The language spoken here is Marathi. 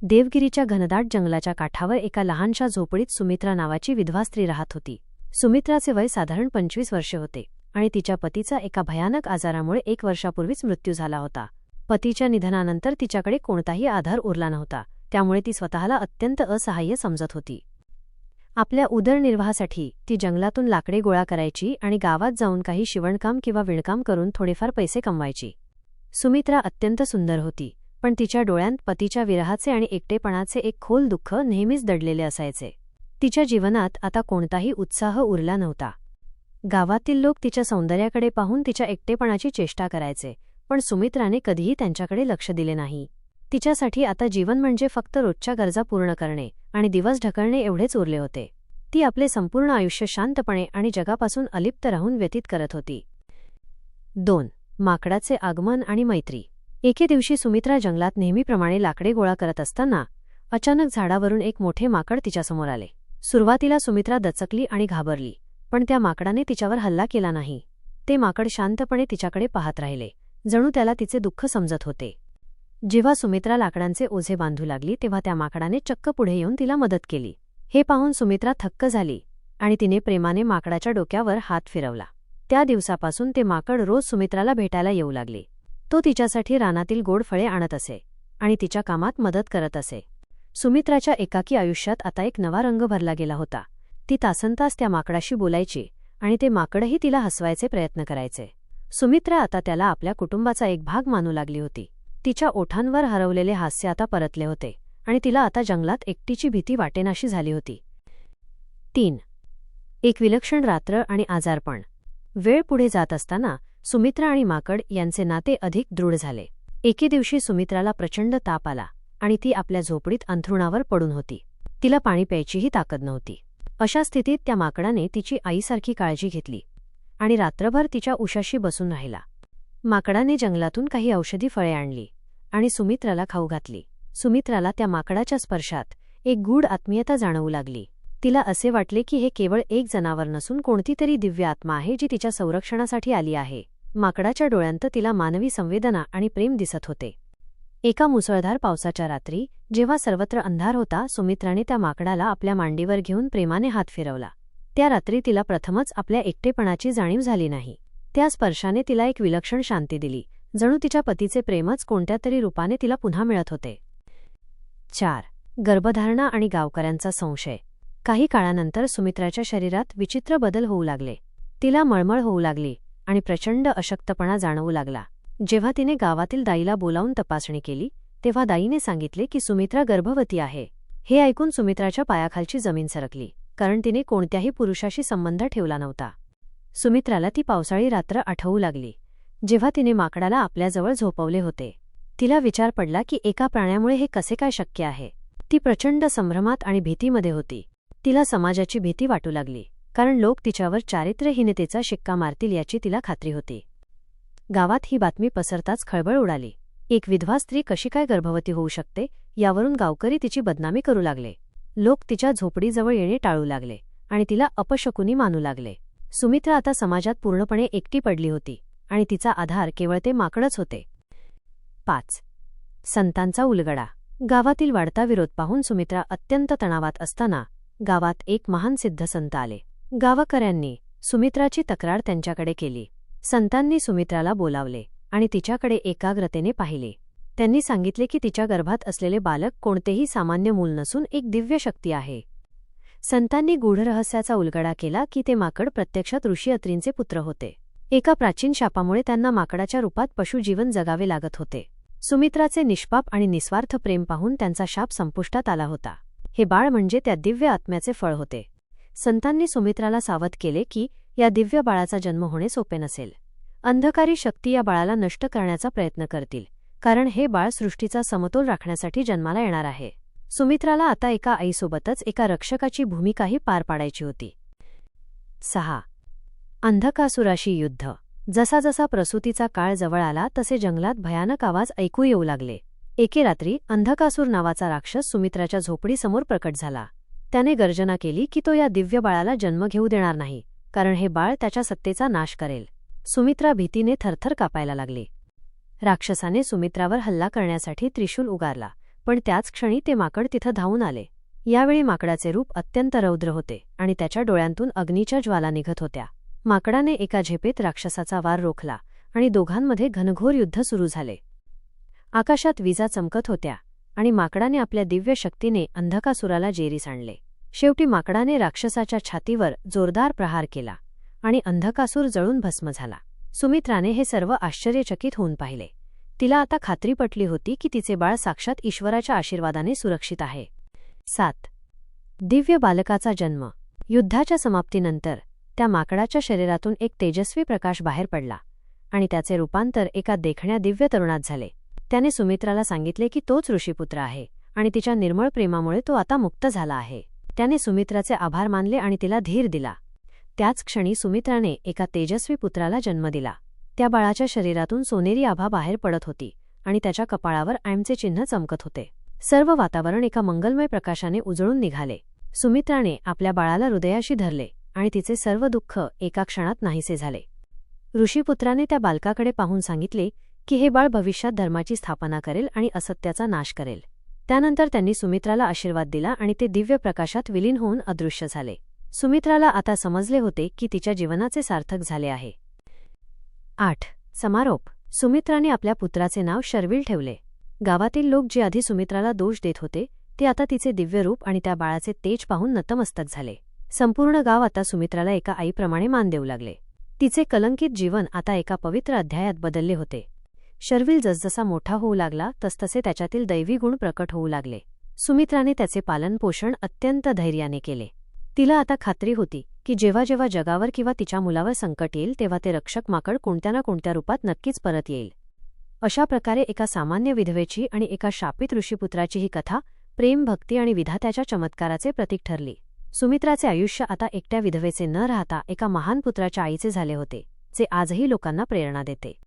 देवगिरीच्या घनदाट जंगलाच्या काठावर एका लहानशा झोपडीत सुमित्रा नावाची विधवा स्त्री राहत होती. सुमित्राचे वय साधारण 25 वर्षे होते आणि तिच्या पतीचा एका भयानक आजारामुळे 1 वर्षापूर्वीच मृत्यू झाला होता. पतीच्या निधनानंतर तिच्याकडे कोणताही आधार उरला नव्हता, त्यामुळे ती स्वतःला अत्यंत असहाय्य समजत होती. आपल्या उदरनिर्वाहासाठी ती जंगलातून लाकडे गोळा करायची आणि गावात जाऊन काही शिवणकाम किंवा विणकाम करून थोडेफार पैसे कमवायची. सुमित्रा अत्यंत सुंदर होती, पण तिच्या डोळ्यांत पतीच्या विरहाचे आणि एकटेपणाचे एक खोल दुःख नेहमीच दडलेले असायचे. तिच्या जीवनात आता कोणताही उत्साह उरला नव्हता. गावातील लोक तिच्या सौंदर्याकडे पाहून तिच्या एकटेपणाची चेष्टा करायचे, पण सुमित्राने कधीही त्यांच्याकडे लक्ष दिले नाही. तिच्यासाठी आता जीवन म्हणजे फक्त रोजच्या गरजा पूर्ण करणे आणि दिवस ढकलणे एवढेच उरले होते. ती आपले संपूर्ण आयुष्य शांतपणे आणि जगापासून अलिप्त राहून व्यतीत करत होती. 2. माकडाचे आगमन आणि मैत्री. एके दिवशी सुमित्रा जंगलात नेहमीप्रमाणे लाकडे गोळा करत असताना अचानक झाडावरून एक मोठे माकड तिच्यासमोर आले. सुरुवातीला सुमित्रा दचकली आणि घाबरली, पण त्या माकडाने तिच्यावर हल्ला केला नाही. ते माकड शांतपणे तिच्याकडे पाहत राहिले, जणू त्याला तिचे दुःख समजत होते. जेव्हा सुमित्रा लाकडांचे ओझे बांधू लागली तेव्हा त्या माकडाने चक्क पुढे येऊन तिला मदत केली. हे पाहून सुमित्रा थक्क झाली आणि तिने प्रेमाने माकडाच्या डोक्यावर हात फिरवला. त्या दिवसापासून ते माकड रोज सुमित्राला भेटायला येऊ लागले. तो तिच्यासाठी रानातील गोड फळे आणत असे आणि तिच्या कामात मदत करत असे. सुमित्राच्या एकाकी आयुष्यात आता एक नवा रंग भरला गेला होता. ती तासनतास त्या माकडाशी बोलायची आणि ते माकडही तिला हसवायचे प्रयत्न करायचे. सुमित्रा आता त्याला आपल्या कुटुंबाचा एक भाग मानू लागली होती. तिच्या ओठांवर हरवलेले हास्य आता परतले होते आणि तिला आता जंगलात एकटीची भीती वाटेनाशी झाली होती. 3. एक विलक्षण रात्र आणि आजारपण. वेळ पुढे जात असताना सुमित्रा आणि माकड यांचे नाते अधिक दृढ झाले. एके दिवशी सुमित्राला प्रचंड ताप आला आणि ती आपल्या झोपडीत अंथरुणावर पडून होती. तिला पाणी प्यायचीही ताकद नव्हती. अशा स्थितीत त्या माकडाने तिची आईसारखी काळजी घेतली आणि रात्रभर तिच्या उशाशी बसून राहिला. माकडाने जंगलातून काही औषधी फळे आणली आणि सुमित्राला खाऊ घातली. सुमित्राला त्या माकडाच्या स्पर्शात एक गूढ आत्मीयता जाणवू लागली. तिला असे वाटले की हे केवळ एक जनावर नसून कोणतीतरी दिव्य आत्मा आहे जी तिच्या संरक्षणासाठी आली आहे. माकडाच्या डोळ्यांत तिला मानवी संवेदना आणि प्रेम दिसत होते. एका मुसळधार पावसाच्या रात्री जेव्हा सर्वत्र अंधार होता, सुमित्राने त्या माकडाला आपल्या मांडीवर घेऊन प्रेमाने हात फिरवला. त्या रात्री तिला प्रथमच आपल्या एकटेपणाची जाणीव झाली नाही. त्या स्पर्शाने तिला एक विलक्षण शांती दिली, जणू तिच्या पतीचे प्रेमच कोणत्या तरी रूपाने तिला पुन्हा मिळत होते. 4. गर्भधारणा आणि गावकऱ्यांचा संशय. काही काळानंतर सुमित्राच्या शरीरात विचित्र बदल होऊ लागले. तिला मळमळ होऊ लागली आणि प्रचंड अशक्तपणा जाणवू लागला. जेव्हा तिने गावातील दाईला बोलावून तपासणी केली तेव्हा दाईने सांगितले की सुमित्रा गर्भवती आहे. हे ऐकून सुमित्राच्या पायाखालची जमीन सरकली, कारण तिने कोणत्याही पुरुषाशी संबंध ठेवला नव्हता. सुमित्राला ती पावसाळी रात्र आठवू लागली, जेव्हा तिने माकडाला आपल्याजवळ झोपवले होते. तिला विचार पडला की एका प्राण्यामुळे हे कसे काय शक्य आहे. ती प्रचंड संभ्रमात आणि भीतीमध्ये होती. तिला समाजाची भीती वाटू लागली, कारण लोक तिच्यावर चारित्र्यहीनतेचा शिक्का मारतील याची तिला खात्री होती. गावात ही बातमी पसरताच खळबळ उडाली. एक विधवा स्त्री कशी काय गर्भवती होऊ शकते यावरून गावकरी तिची बदनामी करू लागले. लोक तिच्या झोपडीजवळ येणे टाळू लागले आणि तिला अपशकुनी मानू लागले. सुमित्रा आता समाजात पूर्णपणे एकटी पडली होती आणि तिचा आधार केवळ ते माकडच होते. 5. संतांचा उलगडा. गावातील वाढता विरोध पाहून सुमित्रा अत्यंत तणावात असताना गावात एक महान सिद्ध संत आले. गावकऱ्यांनी सुमित्राची तक्रार त्यांच्याकडे केली. संतांनी सुमित्राला बोलावले आणि तिच्याकडे एकाग्रतेने पाहिले. त्यांनी सांगितले की तिच्या गर्भात असलेले बालक कोणतेही सामान्य मूल नसून एक दिव्य शक्ती आहे. संतांनी गूढ रहस्याचा उलगडा केला की ते माकड प्रत्यक्षात ऋषी अत्रींचे पुत्र होते. एका प्राचीन शापामुळे त्यांना माकडाच्या रूपात पशुजीवन जगावे लागत होते. सुमित्राचे निष्पाप आणि निस्वार्थ प्रेम पाहून त्यांचा शाप संपुष्टात आला होता. हे बाळ म्हणजे त्या दिव्य आत्म्याचे फळ होते. संतांनी सुमित्राला सावध केले की या दिव्य बाळाचा जन्म होणे सोपे नसेल. अंधकारी शक्ती या बाळाला नष्ट करण्याचा प्रयत्न करतील, कारण हे बाळ सृष्टीचा समतोल राखण्यासाठी जन्माला येणार आहे. सुमित्राला आता एका आईसोबतच एका रक्षकाची भूमिकाही पार पाडायची होती. 6. अंधकासुराशी युद्ध. जसा जसा प्रसूतीचा काळ जवळ आला तसे जंगलात भयानक आवाज ऐकू येऊ लागले. एके रात्री अंधकासूर नावाचा राक्षस सुमित्राच्या झोपडीसमोर प्रकट झाला. त्याने गर्जना केली की तो या दिव्य बाळाला जन्म घेऊ देणार नाही, कारण हे बाळ त्याच्या सत्तेचा नाश करेल. सुमित्रा भीतीने थरथर कापायला लागली. राक्षसाने सुमित्रावर हल्ला करण्यासाठी त्रिशूल उगारला, पण त्याच क्षणी ते माकड तिथं धावून आले. यावेळी माकडाचे रूप अत्यंत रौद्र होते आणि त्याच्या डोळ्यांतून अग्नीच्या ज्वाला निघत होत्या. माकडाने एका झेपेत राक्षसाचा वार रोखला आणि दोघांमध्ये घनघोर युद्ध सुरू झाले. आकाशात विजा चमकत होत्या आणि माकडाने आपल्या दिव्य शक्तीने अंधकासुराला जेरीस आणले. शेवटी माकडाने राक्षसाच्या छातीवर जोरदार प्रहार केला आणि अंधकासूर जळून भस्म झाला. सुमित्राने हे सर्व आश्चर्यचकित होऊन पाहिले. तिला आता खात्री पटली होती की तिचे बाळ साक्षात ईश्वराच्या आशीर्वादाने सुरक्षित आहे. 7. दिव्य बालकाचा जन्म. युद्धाच्या समाप्तीनंतर त्या माकडाच्या शरीरातून एक तेजस्वी प्रकाश बाहेर पडला आणि त्याचे रूपांतर एका देखण्या दिव्य तरुणात झाले. त्याने सुमित्राला सांगितले की तोच ऋषीपुत्र आहे आणि तिच्या निर्मळ प्रेमामुळे तो आता मुक्त झाला आहे. त्याने सुमित्राचे आभार मानले आणि तिला धीर दिला. त्याच क्षणी सुमित्राने एका तेजस्वी पुत्राला जन्म दिला. त्या बाळाच्या शरीरातून सोनेरी आभा बाहेर पडत होती आणि त्याच्या कपाळावर ॲमचे चिन्ह चमकत होते. सर्व वातावरण एका मंगलमय प्रकाशाने उजळून निघाले. सुमित्राने आपल्या बाळाला हृदयाशी धरले आणि तिचे सर्व दुःख एका क्षणात नाहीसे झाले. ऋषीपुत्राने त्या बालकाकडे पाहून सांगितले की हे बाळ भविष्यात धर्माची स्थापना करेल आणि असत्याचा नाश करेल. त्यानंतर त्यांनी सुमित्राला आशीर्वाद दिला आणि ते दिव्य प्रकाशात विलीन होऊन अदृश्य झाले. सुमित्राला आता समजले होते की तिच्या जीवनाचे सार्थक झाले आहे. 8. समारोप. सुमित्राने आपल्या पुत्राचे नाव शर्विल ठेवले. गावातील लोक जे आधी सुमित्राला दोष देत होते ते आता तिचे दिव्य रूप आणि त्या बाळाचे तेज पाहून नतमस्तक झाले. संपूर्ण गाव आता सुमित्राला एका आईप्रमाणे मान देऊ लागले. तिचे कलंकित जीवन आता एका पवित्र अध्यायात बदलले होते. शर्विल जसजसा मोठा होऊ लागला तसतसे त्याच्यातील दैवी गुण प्रकट होऊ लागले. सुमित्राने त्याचे पालनपोषण अत्यंत धैर्याने केले. तिला आता खात्री होती की जेव्हा जेव्हा जगावर किंवा तिच्या मुलावर संकट येईल तेव्हा ते रक्षक माकड कोणत्या ना कोणत्या रूपात नक्कीच परत येईल. अशा प्रकारे एका सामान्य विधवेची आणि एका शापित ऋषीपुत्राची ही कथा प्रेम, भक्ती आणि विधात्याच्या चमत्काराचे प्रतीक ठरली. सुमित्राचे आयुष्य आता एकट्या विधवेचे न राहता एका महान पुत्राच्या आईचे झाले होते, जे आजही लोकांना प्रेरणा देते.